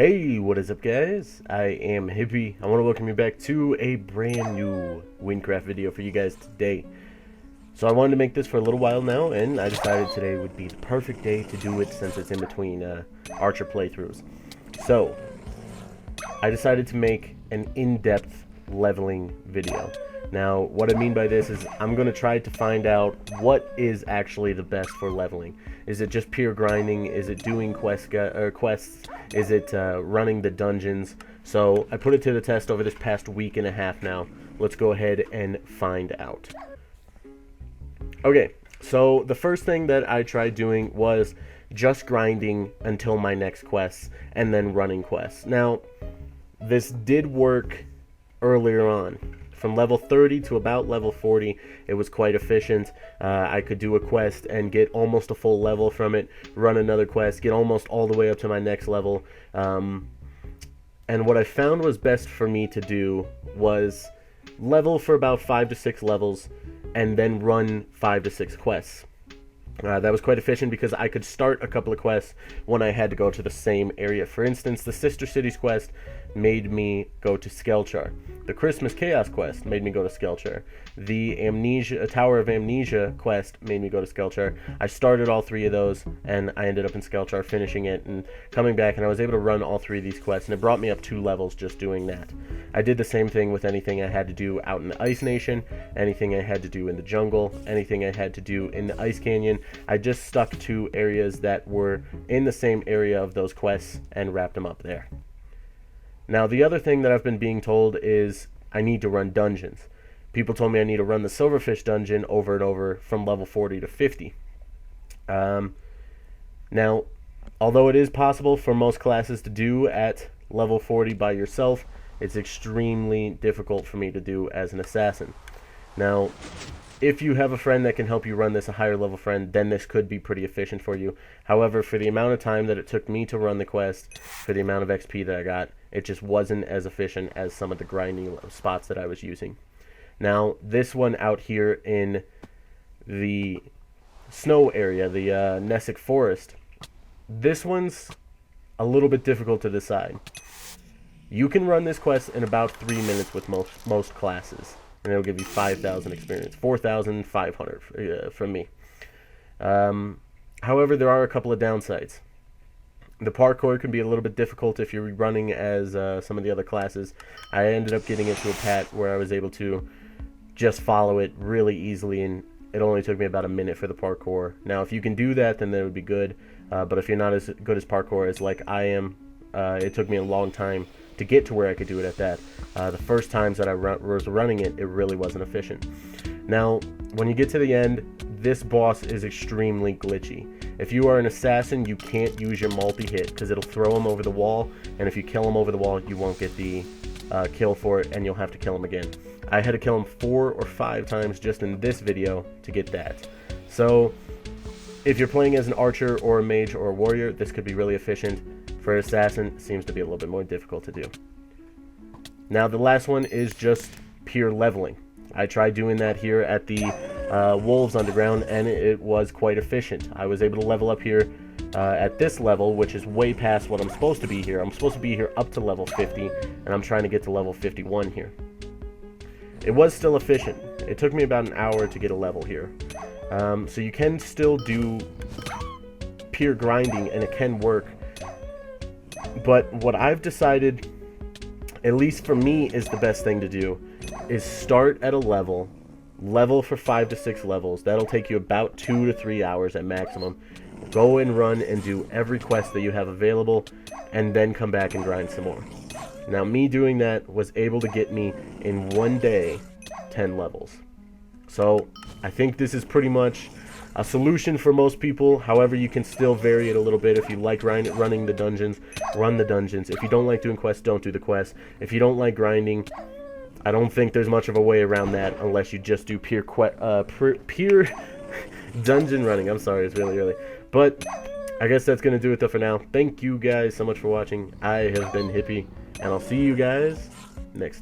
Hey, what is up guys? I am Hippie. I want to welcome you back to a brand new Wynncraft video for you guys today. So I wanted to make this for a little while now, and I decided today would be the perfect day to do it since it's in between Archer playthroughs. So, I decided to make an in-depth leveling video. Now, what I mean by this is I'm going to try to find out what is actually the best for leveling. Is it just pure grinding? Is it doing quests? Is it running the dungeons? So I put it to the test over this past week and a half now. Let's go ahead and find out. Okay, so the first thing that I tried doing was just grinding until my next quests and then running quests. Now, this did work earlier on. From level 30 to about level 40, it was quite efficient. I could do a quest and get almost a full level from it, run another quest, get almost all the way up to my next level. And what I found was best for me to do was level for about 5 to 6 levels and then run 5 to 6 quests. That was quite efficient because I could start a couple of quests when I had to go to the same area. For instance, the Sister Cities quest made me go to Skelchar. The Christmas Chaos quest made me go to Skelchar. The Tower of Amnesia quest made me go to Skelchar. I started all 3 of those, and I ended up in Skelchar finishing it and coming back, and I was able to run all 3 of these quests, and it brought me up 2 levels just doing that. I did the same thing with anything I had to do out in the Ice Nation, anything I had to do in the jungle, anything I had to do in the Ice Canyon. I just stuck to areas that were in the same area of those quests and wrapped them up there. Now, the other thing that I've been being told is I need to run dungeons. People told me I need to run the Silverfish dungeon over and over from level 40 to 50. Now, although it is possible for most classes to do at level 40 by yourself, it's extremely difficult for me to do as an assassin. Now, if you have a friend that can help you run this, a higher level friend, then this could be pretty efficient for you. However, for the amount of time that it took me to run the quest, for the amount of XP that I got, it just wasn't as efficient as some of the grinding spots that I was using. Now, this one out here in the snow area, the Nessic Forest, this one's a little bit difficult to decide. You can run this quest in about 3 minutes with most classes, and it'll give you 5,000 experience, 4,500 from me. However, there are a couple of downsides. The parkour can be a little bit difficult if you're running as some of the other classes. I ended up getting into a pat where I was able to just follow it really easily, and it only took me about a minute for the parkour. Now, if you can do that, then that would be good. But if you're not as good as parkour as like I am, it took me a long time to get to where I could do it at that. The first times that I was running it, it really wasn't efficient. Now, when you get to the end, this boss is extremely glitchy. If you are an assassin, you can't use your multi-hit because it'll throw him over the wall, and if you kill him over the wall, you won't get the kill for it, and you'll have to kill him again. I had to kill him 4 or 5 times just in this video to get that. So, if you're playing as an archer or a mage or a warrior, this could be really efficient. For an assassin, it seems to be a little bit more difficult to do. Now, the last one is just pure leveling. I tried doing that here at the Wolves Underground, and it was quite efficient. I was able to level up here at this level, which is way past what I'm supposed to be here. I'm supposed to be here up to level 50, and I'm trying to get to level 51 here. It was still efficient. It took me about an hour to get a level here. So you can still do pure grinding, and it can work. But what I've decided, at least for me, is the best thing to do, is start at a level for 5 to 6 levels. That'll take you about 2 to 3 hours at maximum. Go and run and do every quest that you have available, and then come back and grind some more. Now, me doing that was able to get me, in one day, 10 levels. So, I think this is pretty much a solution for most people. However, you can still vary it a little bit. If you like running the dungeons, run the dungeons. If you don't like doing quests, don't do the quests. If you don't like grinding, I don't think there's much of a way around that unless you just do pure dungeon running. I'm sorry, it's really early. But I guess that's going to do it though for now. Thank you guys so much for watching. I have been Hippie, and I'll see you guys next time.